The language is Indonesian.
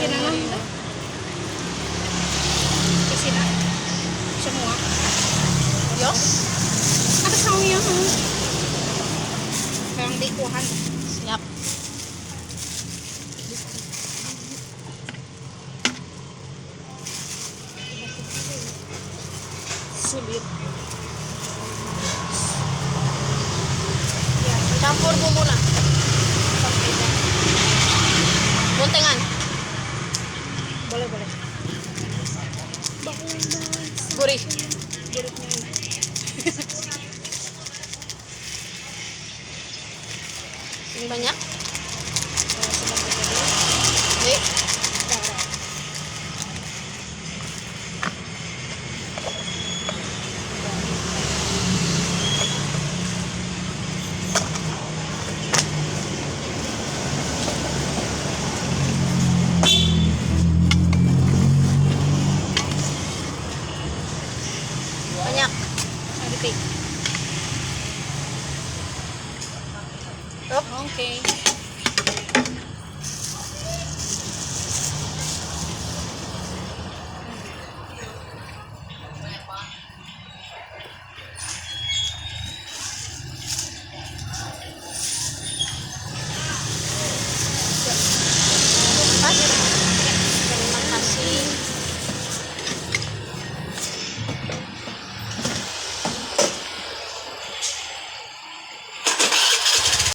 Habisin na lang. Habisin na. Semua. Yo? Ada saungnya. Parang di kuhan. Siap. Sulit. Campur bumbu na. Sampai dah. Buntingan. Boleh. Gurih. Gurihnya ini. Ini banyak. Sedang terjadi. Nih. Darah. Banyak. Sedikit. Up. Oke.